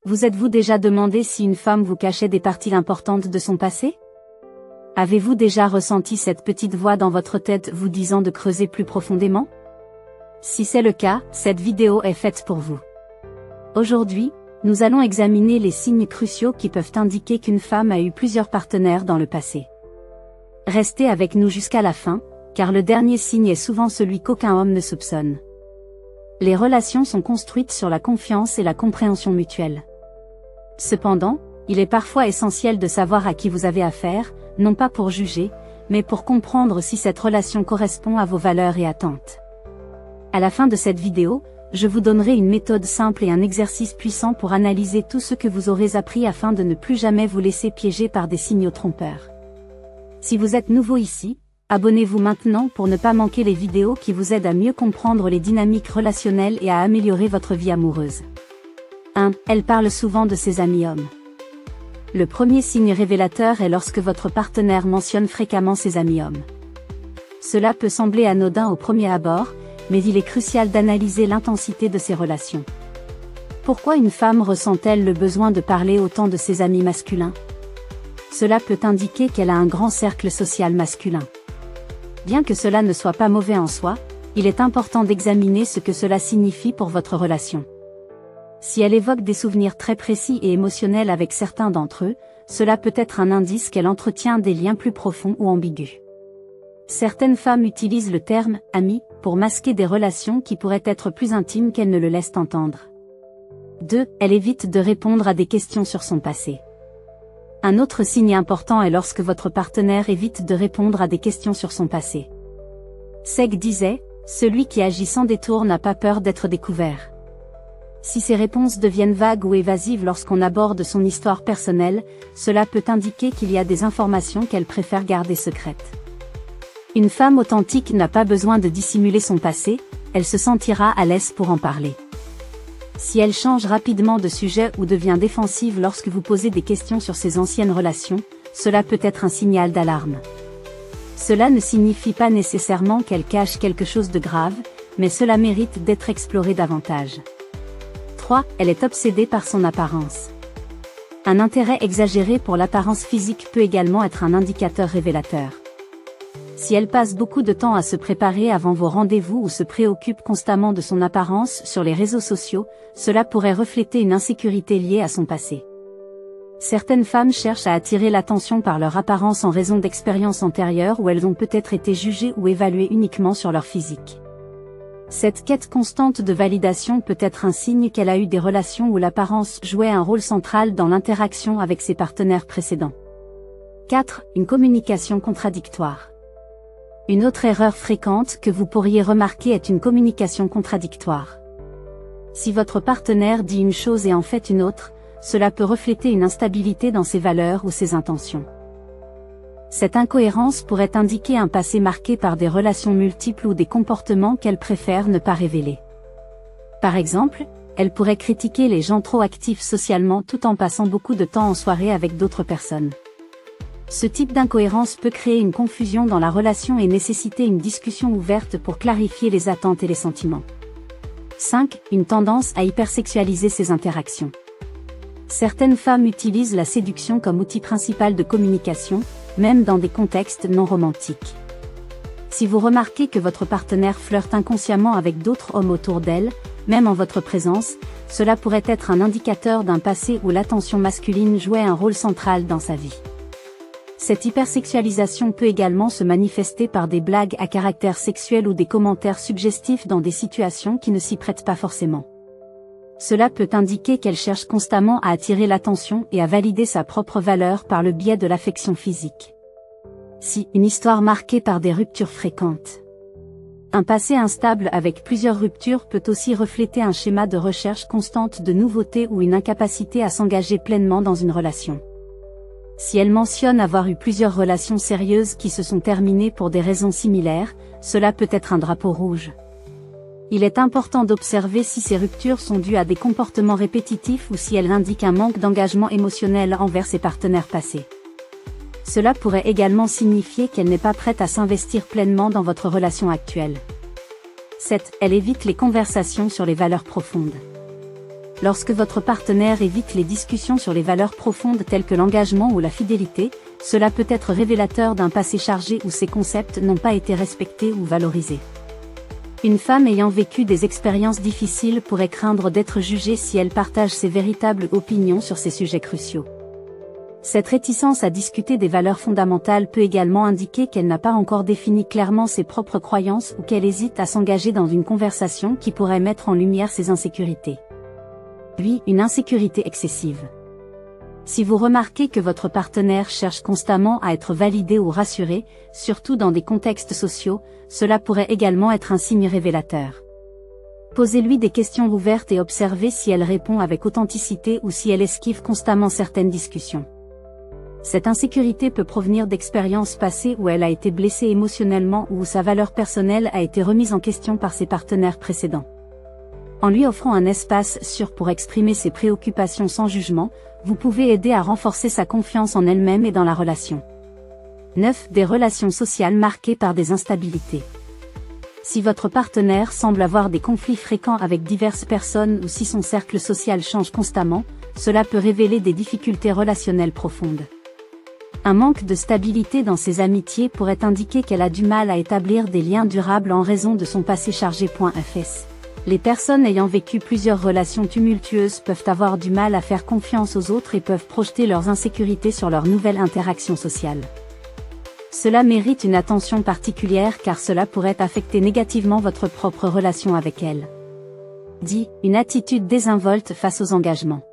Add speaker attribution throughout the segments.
Speaker 1: Vous êtes-vous déjà demandé si une femme vous cachait des parties importantes de son passé? Avez-vous déjà ressenti cette petite voix dans votre tête vous disant de creuser plus profondément? Si c'est le cas, cette vidéo est faite pour vous. Aujourd'hui, nous allons examiner les signes cruciaux qui peuvent indiquer qu'une femme a eu plusieurs partenaires dans le passé. Restez avec nous jusqu'à la fin, car le dernier signe est souvent celui qu'aucun homme ne soupçonne. Les relations sont construites sur la confiance et la compréhension mutuelle. Cependant, il est parfois essentiel de savoir à qui vous avez affaire, non pas pour juger, mais pour comprendre si cette relation correspond à vos valeurs et attentes. À la fin de cette vidéo, je vous donnerai une méthode simple et un exercice puissant pour analyser tout ce que vous aurez appris afin de ne plus jamais vous laisser piéger par des signaux trompeurs. Si vous êtes nouveau ici, abonnez-vous maintenant pour ne pas manquer les vidéos qui vous aident à mieux comprendre les dynamiques relationnelles et à améliorer votre vie amoureuse. 1. Elle parle souvent de ses amis hommes. Le premier signe révélateur est lorsque votre partenaire mentionne fréquemment ses amis hommes. Cela peut sembler anodin au premier abord, mais il est crucial d'analyser l'intensité de ces relations. Pourquoi une femme ressent-elle le besoin de parler autant de ses amis masculins? Cela peut indiquer qu'elle a un grand cercle social masculin. Bien que cela ne soit pas mauvais en soi, il est important d'examiner ce que cela signifie pour votre relation. Si elle évoque des souvenirs très précis et émotionnels avec certains d'entre eux, cela peut être un indice qu'elle entretient des liens plus profonds ou ambigus. Certaines femmes utilisent le terme « ami » pour masquer des relations qui pourraient être plus intimes qu'elles ne le laissent entendre. 2. Elle évite de répondre à des questions sur son passé. Un autre signe important est lorsque votre partenaire évite de répondre à des questions sur son passé. Seg disait « Celui qui agit sans détour n'a pas peur d'être découvert ». Si ces réponses deviennent vagues ou évasives lorsqu'on aborde son histoire personnelle, cela peut indiquer qu'il y a des informations qu'elle préfère garder secrètes. Une femme authentique n'a pas besoin de dissimuler son passé, elle se sentira à l'aise pour en parler. Si elle change rapidement de sujet ou devient défensive lorsque vous posez des questions sur ses anciennes relations, cela peut être un signal d'alarme. Cela ne signifie pas nécessairement qu'elle cache quelque chose de grave, mais cela mérite d'être exploré davantage. 3. Elle est obsédée par son apparence. Un intérêt exagéré pour l'apparence physique peut également être un indicateur révélateur. Si elle passe beaucoup de temps à se préparer avant vos rendez-vous ou se préoccupe constamment de son apparence sur les réseaux sociaux, cela pourrait refléter une insécurité liée à son passé. Certaines femmes cherchent à attirer l'attention par leur apparence en raison d'expériences antérieures où elles ont peut-être été jugées ou évaluées uniquement sur leur physique. Cette quête constante de validation peut être un signe qu'elle a eu des relations où l'apparence jouait un rôle central dans l'interaction avec ses partenaires précédents. 4. Une communication contradictoire. Une autre erreur fréquente que vous pourriez remarquer est une communication contradictoire. Si votre partenaire dit une chose et en fait une autre, cela peut refléter une instabilité dans ses valeurs ou ses intentions. Cette incohérence pourrait indiquer un passé marqué par des relations multiples ou des comportements qu'elle préfère ne pas révéler. Par exemple, elle pourrait critiquer les gens trop actifs socialement tout en passant beaucoup de temps en soirée avec d'autres personnes. Ce type d'incohérence peut créer une confusion dans la relation et nécessiter une discussion ouverte pour clarifier les attentes et les sentiments. 5. Une tendance à hypersexualiser ses interactions. Certaines femmes utilisent la séduction comme outil principal de communication, même dans des contextes non romantiques. Si vous remarquez que votre partenaire flirte inconsciemment avec d'autres hommes autour d'elle, même en votre présence, cela pourrait être un indicateur d'un passé où l'attention masculine jouait un rôle central dans sa vie. Cette hypersexualisation peut également se manifester par des blagues à caractère sexuel ou des commentaires suggestifs dans des situations qui ne s'y prêtent pas forcément. Cela peut indiquer qu'elle cherche constamment à attirer l'attention et à valider sa propre valeur par le biais de l'affection physique. Si une histoire marquée par des ruptures fréquentes. Un passé instable avec plusieurs ruptures peut aussi refléter un schéma de recherche constante de nouveautés ou une incapacité à s'engager pleinement dans une relation. Si elle mentionne avoir eu plusieurs relations sérieuses qui se sont terminées pour des raisons similaires, cela peut être un drapeau rouge. Il est important d'observer si ces ruptures sont dues à des comportements répétitifs ou si elles indiquent un manque d'engagement émotionnel envers ses partenaires passés. Cela pourrait également signifier qu'elle n'est pas prête à s'investir pleinement dans votre relation actuelle. 7. Elle évite les conversations sur les valeurs profondes. Lorsque votre partenaire évite les discussions sur les valeurs profondes telles que l'engagement ou la fidélité, cela peut être révélateur d'un passé chargé où ces concepts n'ont pas été respectés ou valorisés. Une femme ayant vécu des expériences difficiles pourrait craindre d'être jugée si elle partage ses véritables opinions sur ces sujets cruciaux. Cette réticence à discuter des valeurs fondamentales peut également indiquer qu'elle n'a pas encore défini clairement ses propres croyances ou qu'elle hésite à s'engager dans une conversation qui pourrait mettre en lumière ses insécurités. Puis, une insécurité excessive. Si vous remarquez que votre partenaire cherche constamment à être validé ou rassuré, surtout dans des contextes sociaux, cela pourrait également être un signe révélateur. Posez-lui des questions ouvertes et observez si elle répond avec authenticité ou si elle esquive constamment certaines discussions. Cette insécurité peut provenir d'expériences passées où elle a été blessée émotionnellement ou où sa valeur personnelle a été remise en question par ses partenaires précédents. En lui offrant un espace sûr pour exprimer ses préoccupations sans jugement, vous pouvez aider à renforcer sa confiance en elle-même et dans la relation. 9. Des relations sociales marquées par des instabilités. Si votre partenaire semble avoir des conflits fréquents avec diverses personnes ou si son cercle social change constamment, cela peut révéler des difficultés relationnelles profondes. Un manque de stabilité dans ses amitiés pourrait indiquer qu'elle a du mal à établir des liens durables en raison de son passé chargé. Fs. Les personnes ayant vécu plusieurs relations tumultueuses peuvent avoir du mal à faire confiance aux autres et peuvent projeter leurs insécurités sur leur nouvelle interaction sociale. Cela mérite une attention particulière car cela pourrait affecter négativement votre propre relation avec elle. 10. Une attitude désinvolte face aux engagements.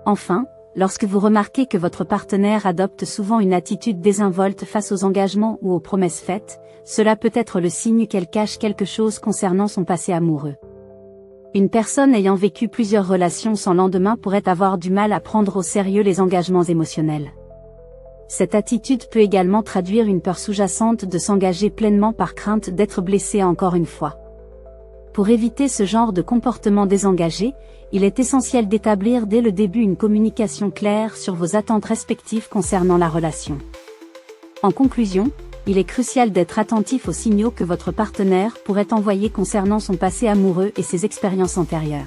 Speaker 1: Enfin, lorsque vous remarquez que votre partenaire adopte souvent une attitude désinvolte face aux engagements ou aux promesses faites, cela peut être le signe qu'elle cache quelque chose concernant son passé amoureux. Une personne ayant vécu plusieurs relations sans lendemain pourrait avoir du mal à prendre au sérieux les engagements émotionnels. Cette attitude peut également traduire une peur sous-jacente de s'engager pleinement par crainte d'être blessée encore une fois. Pour éviter ce genre de comportement désengagé, il est essentiel d'établir dès le début une communication claire sur vos attentes respectives concernant la relation. En conclusion, il est crucial d'être attentif aux signaux que votre partenaire pourrait envoyer concernant son passé amoureux et ses expériences antérieures.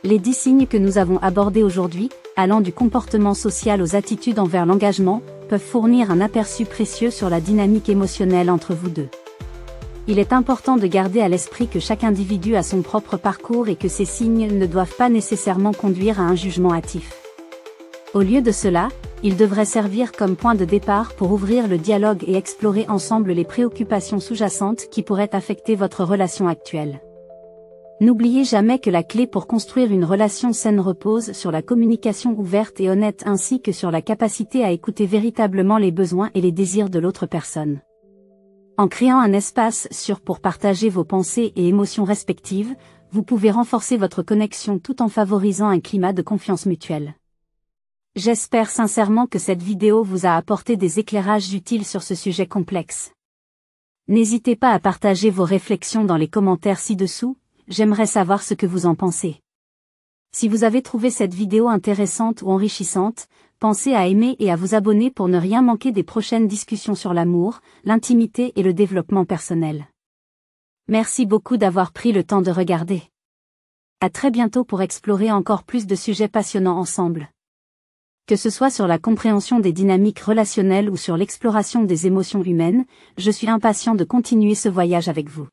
Speaker 1: Les 10 signes que nous avons abordés aujourd'hui, allant du comportement social aux attitudes envers l'engagement, peuvent fournir un aperçu précieux sur la dynamique émotionnelle entre vous deux. Il est important de garder à l'esprit que chaque individu a son propre parcours et que ces signes ne doivent pas nécessairement conduire à un jugement hâtif. Au lieu de cela, ils devraient servir comme point de départ pour ouvrir le dialogue et explorer ensemble les préoccupations sous-jacentes qui pourraient affecter votre relation actuelle. N'oubliez jamais que la clé pour construire une relation saine repose sur la communication ouverte et honnête ainsi que sur la capacité à écouter véritablement les besoins et les désirs de l'autre personne. En créant un espace sûr pour partager vos pensées et émotions respectives, vous pouvez renforcer votre connexion tout en favorisant un climat de confiance mutuelle. J'espère sincèrement que cette vidéo vous a apporté des éclairages utiles sur ce sujet complexe. N'hésitez pas à partager vos réflexions dans les commentaires ci-dessous, j'aimerais savoir ce que vous en pensez. Si vous avez trouvé cette vidéo intéressante ou enrichissante, pensez à aimer et à vous abonner pour ne rien manquer des prochaines discussions sur l'amour, l'intimité et le développement personnel. Merci beaucoup d'avoir pris le temps de regarder. À très bientôt pour explorer encore plus de sujets passionnants ensemble. Que ce soit sur la compréhension des dynamiques relationnelles ou sur l'exploration des émotions humaines, je suis impatient de continuer ce voyage avec vous.